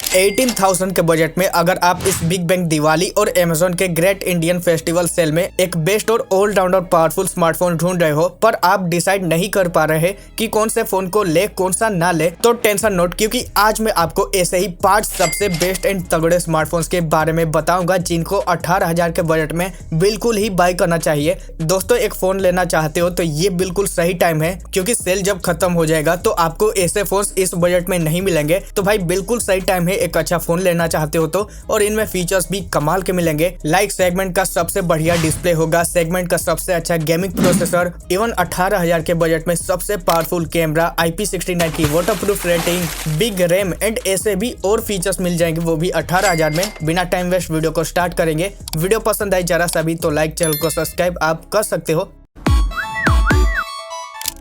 18,000 के बजट में अगर आप इस बिग बैंग दिवाली और अमेजोन के ग्रेट इंडियन फेस्टिवल सेल में एक बेस्ट और ऑलराउंडर पावरफुल स्मार्टफोन ढूंढ रहे हो पर आप डिसाइड नहीं कर पा रहे कि कौन से फोन को ले कौन सा ना ले, तो टेंशन नोट, क्योंकि आज मैं आपको ऐसे ही 5 सबसे बेस्ट एंड तगड़े स्मार्टफोन्स के बारे में बताऊंगा जिनको 18,000 के बजट में बिल्कुल ही बाय करना चाहिए। दोस्तों, एक फोन लेना चाहते हो तो ये बिल्कुल सही टाइम है, क्योंकि सेल जब खत्म हो जाएगा तो आपको ऐसे फोन इस बजट में नहीं मिलेंगे। तो भाई बिल्कुल सही टाइम है एक अच्छा फोन लेना चाहते हो तो, और इनमें फीचर्स भी कमाल के मिलेंगे। लाइक सेगमेंट का सबसे बढ़िया डिस्प्ले होगा, सेगमेंट का सबसे अच्छा गेमिंग प्रोसेसर, इवन 18,000 के बजट में सबसे पावरफुल कैमरा, IP69 की waterproof rating, big RAM and ऐसे भी और फीचर्स मिल जाएंगे, वो भी 18,000 में। बिना टाइम वेस्ट वीडियो को स्टार्ट करेंगे। वीडियो पसंद आई जरा सा भी तो लाइक, चैनल को सब्सक्राइब आप कर सकते हो।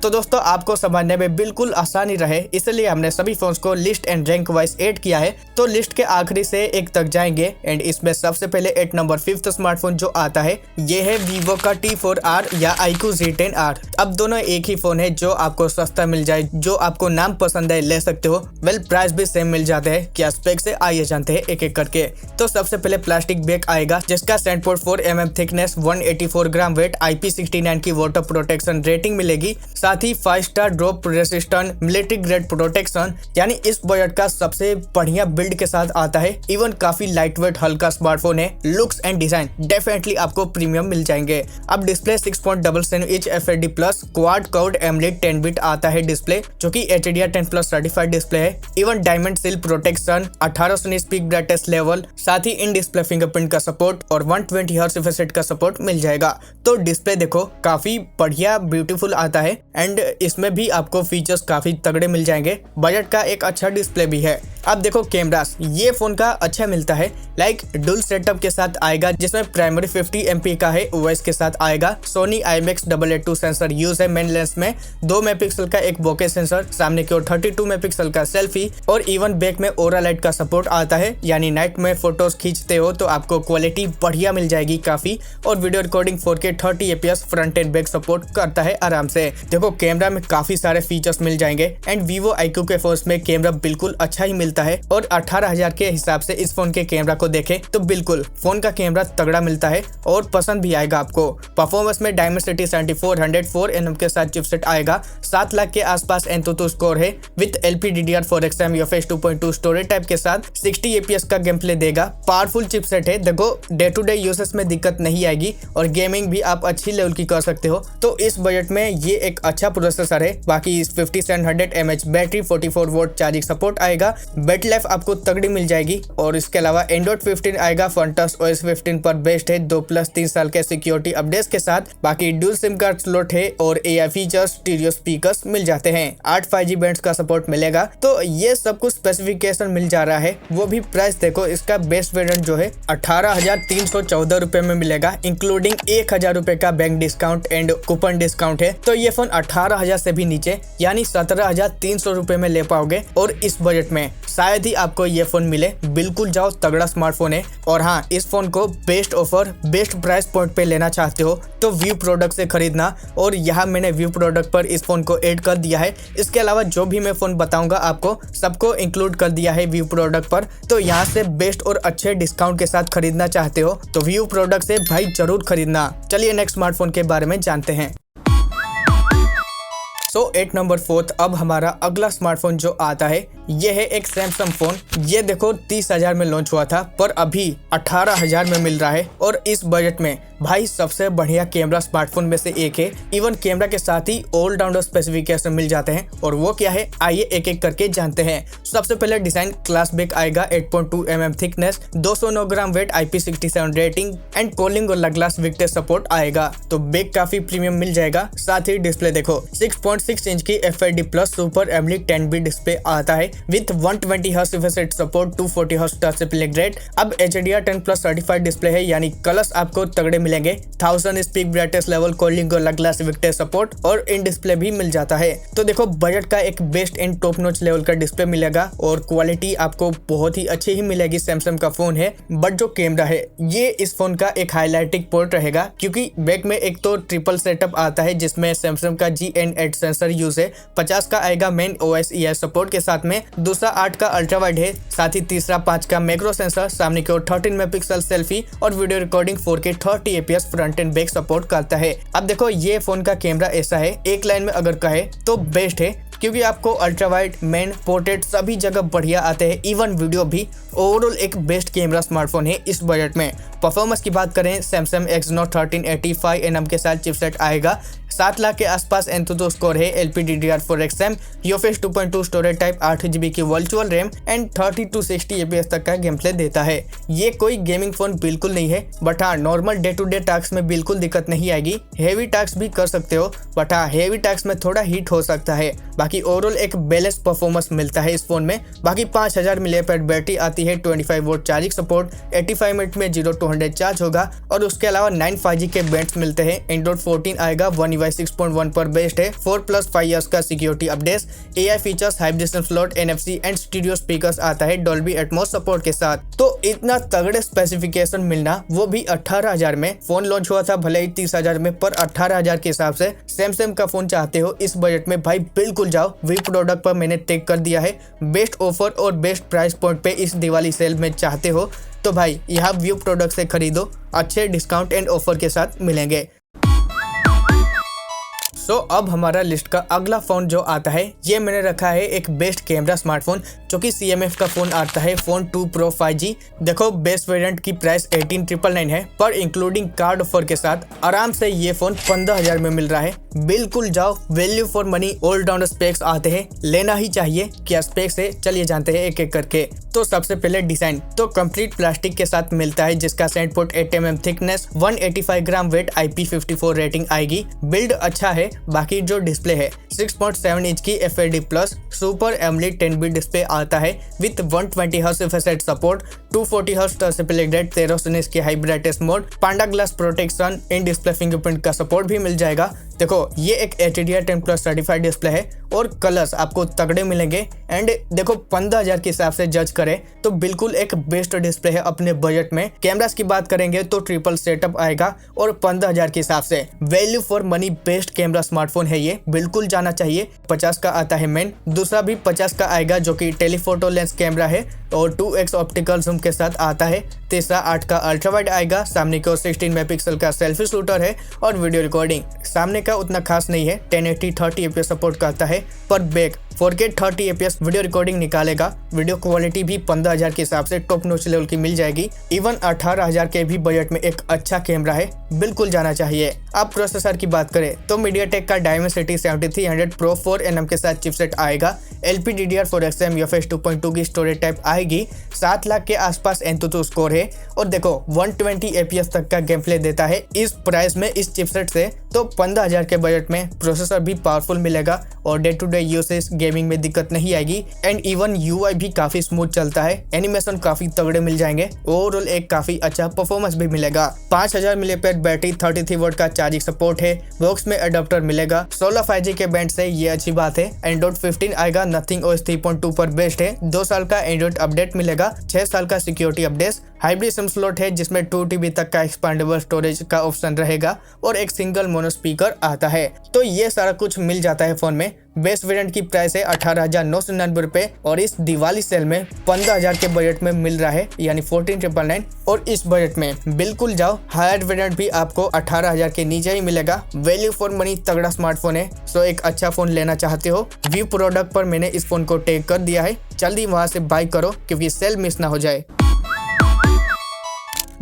तो दोस्तों, आपको समझने में बिल्कुल आसानी रहे इसलिए हमने सभी फोन्स को list and rank wise add किया है। तो लिस्ट के आखिरी से एक तक जाएंगे एंड इसमें सबसे पहले 8 नंबर 5th स्मार्टफोन जो आता है ये है वीवो का T4R या iQOO Z10R। अब दोनों एक ही फोन है जो आपको सस्ता मिल जाए, जो आपको नाम पसंद है ले सकते हो। वेल, प्राइस भी सेम मिल जाते हैं। क्या स्पेक से आइए जानते हैं एक एक करके। तो सबसे पहले प्लास्टिक बैग आएगा जिसका 7.4 mm थिकनेस, 184 ग्राम वेट, IP69 की वाटर प्रोटेक्शन रेटिंग मिलेगी, साथ ही 5 star drop resistant military grade protection, यानी इस बजट का सबसे बढ़िया बिल्ड के साथ आता है। इवन काफी लाइट वेट हल्का स्मार्टफोन है। लुक्स एंड डिजाइन डेफिनेटली आपको प्रीमियम मिल जाएंगे। अब display 6.77 inch FHD plus quad curved AMOLED 10 bit आता है डिस्प्ले, जो कि HDR10+ सर्टिफाइड डिस्प्ले है। Even diamond seal protection, 1800 nits peak brightness level, साथ ही इन डिस्प्ले फिंगरप्रिंट का सपोर्ट और 120 हर्ट्ज रिफ्रेश रेट का सपोर्ट मिल जाएगा। तो डिस्प्ले देखो काफी बढ़िया ब्यूटीफुल आता है एंड इसमें भी आपको फीचर्स काफी तगड़े मिल जाएंगे। बजट का एक अच्छा डिस्प्ले भी है। अब देखो कैमरास, ये फोन का अच्छा मिलता है। लाइक डुअल सेटअप के साथ आएगा जिसमें प्राइमरी 50 MP का है, OIS के साथ आएगा। सोनी IMX882 सेंसर यूज है मेन लेंस में, 2 मेगापिक्सल का एक बोके सेंसर, सामने की ओर 32 मेगापिक्सल का सेल्फी और इवन बैक में ओरा लाइट का सपोर्ट आता है, यानी नाइट में फोटोज खींचते हो तो आपको क्वालिटी बढ़िया मिल जाएगी काफी। और video recording 4K 30 fps front end back support करता है आराम से। देखो कैमरा में काफी सारे फीचर्स मिल जाएंगे एंड वीवो iQOO के फोन में कैमरा बिल्कुल अच्छा ही मिलता है। और 18,000 के हिसाब से इस फोन के कैमरा को देखें तो बिल्कुल फोन का कैमरा तगड़ा मिलता है और पसंद भी आएगा आपको। परफॉर्मेंस में Dimensity 7400 4nm के साथ चिपसेट आएगा, 7 लाख के आसपास Antutu स्कोर है with LPDDR4X UFS 2.2 storage type के साथ 60 fps का गेम प्ले देगा। पावरफुल चिपसेट है। देखो डे टू डे यूसेज में दिक्कत नहीं आएगी और गेमिंग भी आप अच्छी लेवल की कर सकते हो। तो इस बजट में ये एक अच्छा प्रोसेसर है। बाकी 5700 mAh battery, 44 volt charging support आएगा, बैटरी लाइफ आपको तगड़ी मिल जाएगी। और इसके अलावा Android 15 आएगा, फंटस OS 15 पर बेस्ड है, 2+3 साल के सिक्योरिटी अपडेट्स के साथ। बाकी डुअल सिम कार्ड स्लॉट है और AI फीचर्स, स्टीरियो स्पीकर्स मिल जाते हैं, 8 5G बैंड्स का सपोर्ट मिलेगा। तो ये सब कुछ स्पेसिफिकेशन मिल जा रहा है। वो भी प्राइस देखो, इसका बेस्ट वेरिएंट जो है 18,314 रुपए में मिलेगा, इंक्लूडिंग 1,000 रुपए का bank discount and coupon discount है। तो ये फोन 18,000 से भी नीचे यानी 17,300 रुपए में ले पाओगे और इस बजट में शायद ही आपको ये फोन मिले। बिल्कुल जाओ, तगड़ा स्मार्टफोन है। और हाँ, इस फोन को best offer best price point पे लेना चाहते हो तो व्यू प्रोडक्ट से खरीदना, और यहाँ मैंने व्यू प्रोडक्ट पर इस फोन को ऐड कर दिया है। इसके अलावा जो भी मैं फोन बताऊंगा आपको सबको इंक्लूड कर दिया है व्यू प्रोडक्ट पर। तो यहाँ से बेस्ट और अच्छे डिस्काउंट के साथ खरीदना चाहते हो तो व्यू प्रोडक्ट से भाई जरूर खरीदना। चलिए नेक्स्ट स्मार्टफोन के बारे में जानते हैं। 8 नंबर 4th अब हमारा अगला स्मार्टफोन जो आता है ये है एक सैमसंग फोन। ये देखो 30,000 में लॉन्च हुआ था पर अभी 18,000 में मिल रहा है और इस बजट में भाई सबसे बढ़िया कैमरा स्मार्टफोन में से एक है। इवन कैमरा के साथ ही ऑलराउंडर स्पेसिफिकेशन मिल जाते हैं और वो क्या है आइए एक एक करके जानते हैं। सबसे पहले डिजाइन क्लास बैक आएगा, 8.2 mm thickness, 209 gram weight, IP67 rating and calling और ग्लास विक्टेज सपोर्ट आएगा। तो बैक काफी प्रीमियम मिल जाएगा। साथ ही डिस्प्ले देखो 6.6 इंच की FHD plus super AMOLED 10 bit display आता है with 120 hertz refresh rate support, 240 hertz touch reflect rate. अब HDR10+ सर्टिफाइड डिस्प्ले है, यानी कलर्स आपको तगड़े मिलेंगे। 1000 स्पीक ब्राइटनेस लेवल, कॉलिंग और ग्लास विक्टेज सपोर्ट और इन डिस्प्ले भी मिल जाता है। तो देखो बजट का एक best and top notch level का डिस्प्ले मिलेगा और क्वालिटी आपको बहुत ही अच्छी ही मिलेगी। सैमसंग का फोन है बट जो कैमरा है ये इस फोन का एक हाईलाइटिंग पोर्ट रहेगा, क्योंकि बैक में एक तो ट्रिपल सेटअप आता है जिसमें सैमसंग का GN8 सेंसर यूज है, 50 का आएगा मेन OS EI सपोर्ट के साथ में, दूसरा 8 का अल्ट्रा वाइड है, साथ ही तीसरा 5 का मैक्रो सेंसर, सामने की ओर 13 मेगापिक्सल सेल्फी और video recording 4K 30 fps front end back support करता है। अब देखो ये फोन का कैमरा ऐसा है, एक लाइन में अगर कहे तो बेस्ट है, क्योंकि आपको अल्ट्रा वाइड, मेन, पोर्ट्रेट सभी जगह बढ़िया आते हैं, इवन वीडियो भी। ओवरऑल एक बेस्ट कैमरा स्मार्टफोन है इस बजट में। परफॉर्मेंस की बात करें, Samsung Exynos 1385nm के साथ चिपसेट आएगा, 7 लाख के आसपास एंथुसियास्ट स्कोर है, LPDDR4X RAM, UFS 2.2 storage type, 8GB की virtual RAM and 30 to 60 fps तक का गेम प्ले देता है। ये कोई गेमिंग फोन बिल्कुल नहीं है, बट हाँ normal day to day task में बिल्कुल दिक्कत नहीं आएगी। हेवी टास्क भी कर सकते हो, बट हाँ हेवी टास्क में थोड़ा हीट हो सकता है। बाकी ओवरऑल एक बैलेंस परफॉर्मेंस मिलता है इस फोन में। बाकी 5000 mAh बैटरी आती है, 25 वोल्ट चार्जिंग सपोर्ट, 85 मिनट में 0 to 100 चार्ज होगा और उसके अलावा 9 5G के बैंड्स मिलते हैं। एंड्रॉइड 14 आएगा, One UI 6.1 पर बेस्ड है, 4+5 इयर्स का security updates, AI features, high distance float, NFC and stereo speakers आता है डॉल्बी एटमॉस सपोर्ट के साथ। तो इतना तगड़े स्पेसिफिकेशन मिलना, वो भी 18,000 में। फोन लॉन्च हुआ था भले ही 30,000 में, पर 18,000 के हिसाब से सैमसंग का फोन चाहते हो इस बजट में, भाई बिल्कुल जाओ। वी प्रोडक्ट पर मैंने टेक कर दिया है, बेस्ट ऑफर और बेस्ट प्राइस पॉइंट पे इस दिवाली सेल में चाहते हो तो भाई यहाँ व्यू प्रोडक्ट से खरीदो, अच्छे डिस्काउंट एंड ऑफर के साथ मिलेंगे। अब हमारा लिस्ट का अगला फोन जो आता है, ये मैंने रखा है एक बेस्ट कैमरा स्मार्टफोन, जो कि CMF का फोन आता है, फोन 2 Pro 5G। देखो बेस्ट वेरिएंट की प्राइस 18,999 है, पर इंक्लूडिंग कार्ड ऑफर के साथ आराम से ये फोन 15,000 में मिल रहा है। बिल्कुल जाओ, value for money, all round specs आते हैं, लेना ही चाहिए। क्या स्पेक्स है चलिए जानते हैं एक एक करके। तो सबसे पहले डिजाइन, तो कंप्लीट प्लास्टिक के साथ मिलता है, जिसका 7.8 mm thickness, 185 gram weight, IP54 rating आएगी। बिल्ड अच्छा है। बाकी जो डिस्प्ले है 6.7 इंच की FAD plus super AMOLED 10 bit display आता है with 120 hertz refresh rate support, 240 hertz touch replay rate, 1319 की high brightness mode, Panda glass protection, in display fingerprint का सपोर्ट भी मिल जाएगा। देखो ये एक HDR10+ सर्टिफाइड डिस्प्ले है और कलर्स आपको तगड़े मिलेंगे। एंड देखो 15,000 के हिसाब से जज करें तो बिल्कुल एक बेस्ट डिस्प्ले है अपने बजट में। कैमरास की बात करेंगे तो ट्रिपल सेटअप आएगा और 15,000 के हिसाब से value for money best camera smartphone है ये, बिल्कुल जाना चाहिए। 50 का आता है मेन, दूसरा भी 50 का आएगा जो कि टेलीफोटो लेंस कैमरा है और 2x ऑप्टिकल जूम के साथ आता है। तीसरा 8 का अल्ट्रा वाइड आएगा, सामने की ओर 16 मेगापिक्सल का सेल्फी शूटर है और वीडियो रिकॉर्डिंग सामने का उतना खास नहीं है, 1080 30 fps सपोर्ट करता है, पर back 4K 30 fps video recording निकालेगा। वीडियो क्वालिटी भी 15,000 के हिसाब से टॉप नॉच लेवल की मिल जाएगी। इवन 18,000 के भी बजट में एक अच्छा कैमरा है, बिल्कुल जाना चाहिए। अब प्रोसेसर की बात करें तो मीडियाटेक का Dimensity 7300 Pro 4nm के साथ चिपसेट आएगा, LPDDR4X RAM, UFS 2.2 की स्टोरेज टाइप आएगी, 7 लाख के आसपास एंथुसियास्ट स्कोर है और देखो 120 fps तक का गेम प्ले देता है इस प्राइस में इस चिपसेट से। तो 15,000 के बजट में प्रोसेसर भी पावरफुल मिलेगा और day to day usage gaming में दिक्कत नहीं आएगी। एंड इवन UI भी काफी स्मूथ चलता है, एनिमेशन काफी तगड़े मिल जाएंगे। ओवरऑल एक काफी अच्छा परफॉर्मेंस भी मिलेगा। 5000 mAh बैटरी, 33 वोल्ट का चार्जिंग सपोर्ट है, बॉक्स में अडेप्टर मिलेगा, 16 5G के बैंड से ये अच्छी बात है। एंड्रॉइड 15 आएगा, नथिंग OS 3.2 पर बेस्ड है, 2 साल का एंड्रॉइड अपडेट मिलेगा, 6 साल का security update, hybrid SIM slot है जिसमें 2 TB तक का एक्सपांडेबल स्टोरेज का ऑप्शन रहेगा और एक सिंगल मोनो स्पीकर आता है। तो ये सारा कुछ मिल जाता है फोन में। बेस्ट वेरिएंट की प्राइस है 18,999 रुपए और इस दिवाली सेल में 15,000 के बजट में मिल रहा है, यानी 14,999। और इस बजट में बिल्कुल जाओ, हायर वेरिएंट भी आपको 18,000 के नीचे ही मिलेगा। वैल्यू फॉर मनी तगड़ा स्मार्टफोन है, सो एक अच्छा फोन लेना चाहते हो, व्यू प्रोडक्ट पर मैंने इस फोन को टैग कर दिया है, जल्दी वहां से बाय करो क्योंकि सेल मिस ना हो जाए।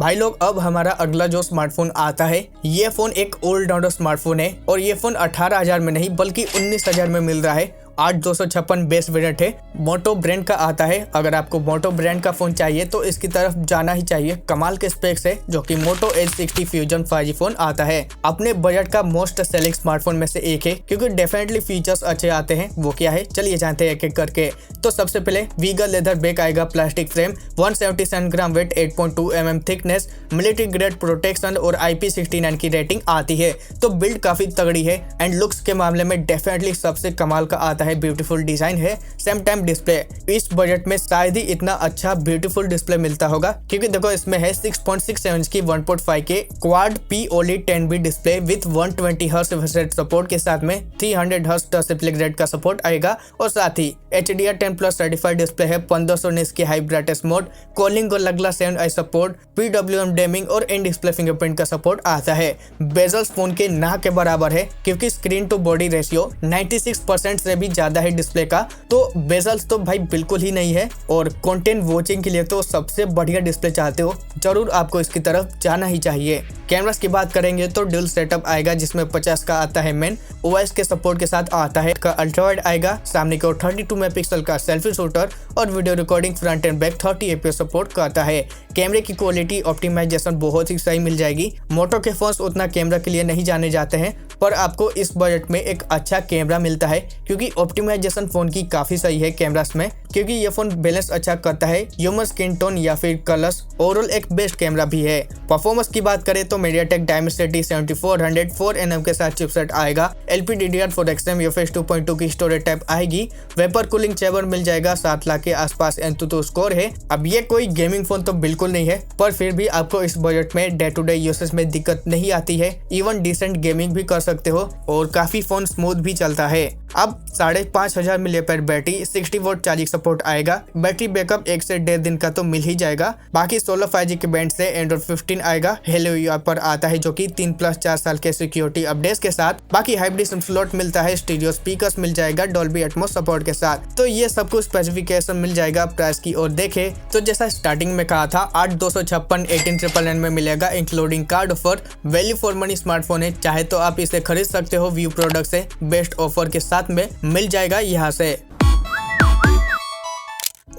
भाई लोग अब हमारा अगला जो स्मार्टफोन आता है, ये फोन एक ऑल राउंडर स्मार्टफोन है और ये फोन 18,000 में नहीं बल्कि 19,000 में मिल रहा है। 8256 बेस वेरिएंट है, मोटो ब्रांड का आता है। अगर आपको मोटो ब्रांड का फोन चाहिए तो इसकी तरफ जाना ही चाहिए, कमाल के स्पेक्स है, जो कि मोटो H60 फ्यूजन 5G फोन आता है। अपने बजट का मोस्ट सेलिंग स्मार्टफोन में से एक है क्योंकि डेफिनेटली फीचर्स अच्छे आते हैं। वो क्या है चलिए जानते हैं एक एक करके। तो सबसे पहले वीगल लेदर बैक आएगा, plastic frame, 177 gram weight, 8.2 mm thickness, military grade protection और IP69 की रेटिंग आती है। तो बिल्ड काफी तगड़ी है एंड लुक्स के मामले में डेफिनेटली सबसे कमाल का आता है है, ब्यूटीफुल डिजाइन है, सेम टाइम डिस्प्ले इस बजट में शायद ही इतना अच्छा ब्यूटीफुल डिस्प्ले मिलता होगा, क्योंकि देखो इसमें है 6.67 इंच की 1.5K quad POLED 10B display with 120 hertz refresh support के साथ में 300 हर्ट्ज टच रिफ्लेक्ट रेट का सपोर्ट आएगा और साथ ही HDR10+ सर्टिफाइड डिस्प्ले है, 1519 की हाई ब्राइटनेस मोड, कॉलिंग और लगला 7i सपोर्ट, PWM डेमिंग और इन डिस्प्ले फिंगरप्रिंट का सपोर्ट आता है। बेजल्स फोन के ना के बराबर है, क्योंकि स्क्रीन टू बॉडी रेशियो 96% से भी ज्यादा है डिस्प्ले का, तो बेजल्स तो भाई बिल्कुल ही नहीं है। और कंटेंट वॉचिंग के लिए तो सबसे बढ़िया डिस्प्ले चाहते हो जरूर आपको इसकी तरफ जाना ही चाहिए। कैमरास की बात करेंगे तो ड्यूल सेटअप आएगा, जिसमें 50 का आता है मेन, OIS के सपोर्ट के साथ आता है का अल्ट्रा वाइड आएगा, सामने की ओर 32 मेगापिक्सल का सेल्फी शूटर और video recording front end back 30 fps support करता है। कैमरे की क्वालिटी ऑप्टिमाइजेशन बहुत ही सही मिल जाएगी। मोटो के फोन्स उतना कैमरा के लिए नहीं जाने जाते हैं, पर आपको इस बजट में एक अच्छा कैमरा मिलता है, क्योंकि ऑप्टिमाइजेशन फोन की काफी सही है कैमरास में, क्योंकि ये फोन बैलेंस अच्छा करता है, ह्यूमन स्किन टोन या फिर कलर्स, ओवरऑल एक बेस्ट कैमरा भी है। परफॉर्मेंस की बात करें तो MediaTek Dimensity 7400 4nm के साथ चिपसेट आएगा, LPDDR4X UFS 2.2 की स्टोरेज टाइप आएगी, वेपर कूलिंग चैम्बर मिल जाएगा, 7 लाख के आसपास Antutu स्कोर है। अब ये कोई गेमिंग फोन तो बिल्कुल नहीं है, पर फिर भी आपको इस बजट में डे टू डे यूसेज में दिक्कत नहीं आती है, इवन डिसेंट गेमिंग भी कर सकते हो और काफी फोन स्मूथ भी चलता है। अब 5500 mAh battery, 60 volt charging support आएगा, बैटरी बैकअप 1 से 1.5 दिन का तो मिल ही जाएगा। बाकी 16 5G के बैंड से Android 15 आएगा, Hello UI पर आता है, जो कि 3+4 साल के सिक्योरिटी अपडेट्स के साथ। बाकी हाइब्रिड सिम स्लॉट मिलता है, स्टीरियो स्पीकर्स मिल जाएगा Dolby Atmos सपोर्ट के साथ। तो ये सब कुछ स्पेसिफिकेशन मिल जाएगा। प्राइस की ओर देखे तो जैसा स्टार्टिंग में कहा था 8256 18999 में मिलेगा, including card offer. Value for money smartphone है, चाहे तो आप इसे खरीद सकते हो व्यू प्रोडक्ट से, बेस्ट ऑफर के साथ में मिल जाएगा यहाँ से।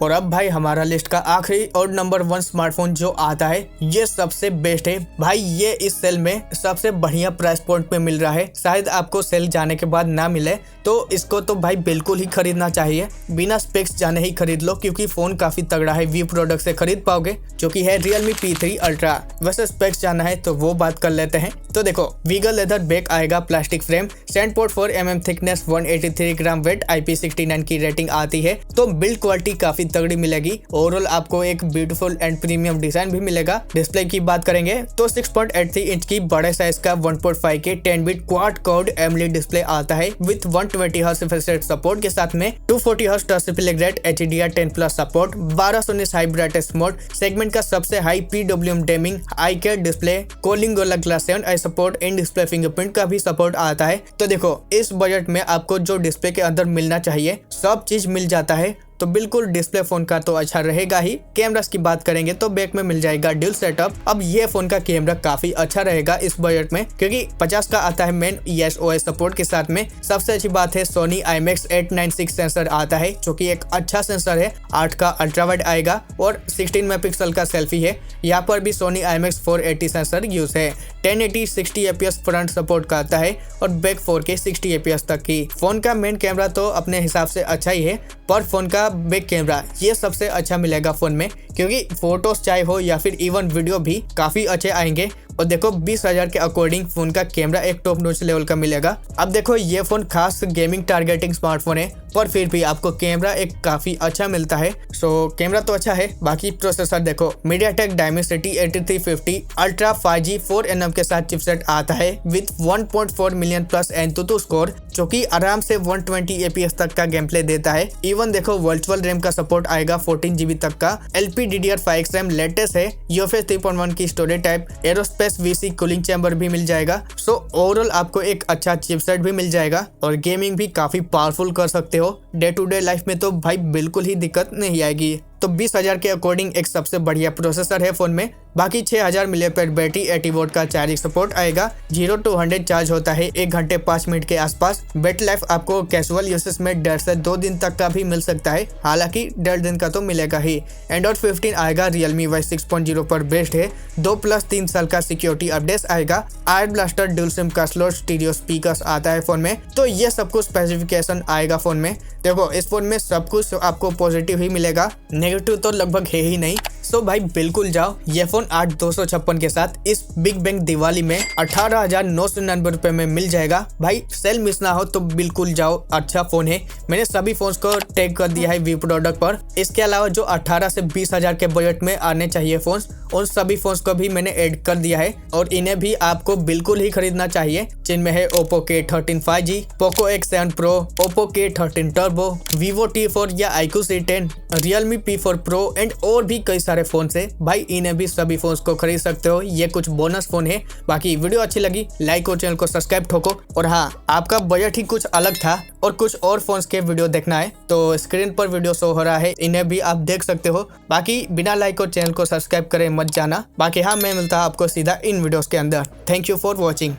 और अब भाई हमारा लिस्ट का आखिरी और नंबर 1 स्मार्टफोन जो आता है, ये सबसे बेस्ट है भाई। ये इस सेल में सबसे बढ़िया प्राइस पॉइंट पे मिल रहा है, शायद आपको सेल जाने के बाद ना मिले, तो इसको तो भाई बिल्कुल ही खरीदना चाहिए। बिना स्पेक्स जाने ही खरीद लो, क्योंकि फोन काफी तगड़ा है, व्यू प्रोडक्ट से खरीद पाओगे, जो कि है Realme P3 Ultra। वैसे स्पेक्स जाना है तो वो बात कर लेते हैं। तो देखो वीगल लेदर बैक आएगा, प्लास्टिक फ्रेम, स्टैंडपोर्ट 4mm thickness, 183 gram weight, IP69 की रेटिंग आती है, तो बिल्ड क्वालिटी काफी तगड़ी मिलेगी। ओवरऑल आपको एक ब्यूटीफुल एंड प्रीमियम डिजाइन भी मिलेगा। डिस्प्ले की बात करेंगे तो 6.83 इंच की बड़े साइज का 1.5K 10-bit quad curved AMOLED display आता है with 120 hertz refresh rate support के साथ में 240 hertz touch reflect rate, HDR10+ support, 1219 high brightness mode, segment का सबसे हाई PWM डेमिंग, आई केयर डिस्प्ले, कॉलिंग गोला glass 7i support, in display fingerprint का भी सपोर्ट आता है। तो देखो इस बजट में आपको जो डिस्प्ले के अंदर मिलना चाहिए सब चीज मिल जाता है, तो बिल्कुल डिस्प्ले फोन का तो अच्छा रहेगा ही। कैमरास की बात करेंगे तो बैक में मिल जाएगा ड्यूल सेटअप। अब ये फोन का कैमरा काफी अच्छा रहेगा इस बजट में, क्योंकि 50 का आता है मेन EOS OS सपोर्ट के साथ में। सबसे अच्छी बात है Sony IMX 896 सेंसर आता है, जो कि एक अच्छा सेंसर है। 8 का अल्ट्रा वाइड आएगा और 16 मेगापिक्सल का सेल्फी है। यहाँ पर भी Sony IMX 480 सेंसर यूज है। 1080 60 fps फ्रंट सपोर्ट करता है और बैक 4K 60 fps तक की। फोन का मेन कैमरा तो अपने हिसाब से अच्छा ही है, पर फोन का बैक कैमरा ये सबसे अच्छा मिलेगा फोन में, क्योंकि फोटोज चाहे हो या फिर इवन वीडियो भी काफी अच्छे आएंगे। और देखो 20,000 के अकॉर्डिंग फोन का कैमरा एक टॉप नॉच लेवल का मिलेगा। अब देखो ये फोन खास गेमिंग टारगेटिंग स्मार्टफोन है, पर फिर भी आपको कैमरा एक काफी अच्छा मिलता है। सो कैमरा तो अच्छा है। बाकी प्रोसेसर देखो MediaTek Dimensity 8350 Ultra 5G 4nm के साथ चिपसेट आता है with 1.4 million plus Antutu score, जो कि आराम से 120 fps तक का गेम प्ले देता है। इवन देखो वर्चुअल रैम का सपोर्ट आएगा 14 GB तक का, LPDDR5X रैम लेटेस्ट है, UFS 3.1 की storage type, aerospace VC cooling chamber भी मिल जाएगा। सो ओवरऑल आपको एक अच्छा चिपसेट भी मिल जाएगा और गेमिंग भी काफी पावरफुल कर सकते हो। डे टू डे लाइफ में तो भाई बिल्कुल ही दिक्कत नहीं आएगी। तो 20,000 के अकॉर्डिंग एक सबसे बढ़िया प्रोसेसर है फोन में। बाकी 6000 mAh बैटरी, 80 वोल्ट का चार्जिंग सपोर्ट आएगा, 0 to 100 चार्ज होता है 1 घंटे 5 मिनट के आसपास। बैटरी लाइफ आपको कैजुअल यूसेज में 1.5 से 2 दिन तक का भी मिल सकता है, हालांकि 1.5 दिन का तो मिलेगा ही। Android 15 आएगा, Realme Y 6.0 पर बेस्ड है, 2+3 साल का सिक्योरिटी अपडेट आएगा, आयर ब्लास्टर ड्यूल सिम का स्लॉट, स्टीरियो स्पीकर्स आता है फोन में। तो ये सब कुछ स्पेसिफिकेशन आएगा फोन में। देखो इस फोन में सब कुछ आपको पॉजिटिव ही मिलेगा, नेगेटिव तो लगभग है ही नहीं। सो भाई बिल्कुल जाओ ये फोन 8256 के साथ इस बिग बैंग दिवाली में 18,999 रुपए में मिल जाएगा। भाई सेल मिस ना हो तो बिल्कुल जाओ, अच्छा फोन है। मैंने सभी फोन्स को टैग कर दिया है वी प्रोडक्ट पर। इसके अलावा जो 18 से 20 हजार के बजट में आने चाहिए फोन्स, उन सभी फोन्स को भी मैंने ऐड कर दिया है और इन्हें भी आपको बिल्कुल ही खरीदना चाहिए, जिनमें है Oppo K13 5G, Poco X7 Pro, Oppo K13 Turbo, Vivo T4 या iQOO C10, Realme P4 Pro and और भी कई सारे फोन है। भाई इन्हें भी सभी फोन्स को खरीद सकते हो, ये कुछ बोनस फोन है। बाकी वीडियो अच्छी लगी लाइक और चैनल को सब्सक्राइब ठोको। और हाँ, आपका बजट ही कुछ अलग था और कुछ और फोन्स के वीडियो देखना है तो स्क्रीन पर वीडियो शो हो रहा है, इन्हें भी आप देख सकते हो। बाकी बिना लाइक और चैनल को सब्सक्राइब करे मत जाना। बाकी हाँ, मैं मिलता हूँ आपको सीधा इन वीडियोस के अंदर। Thank you for watching.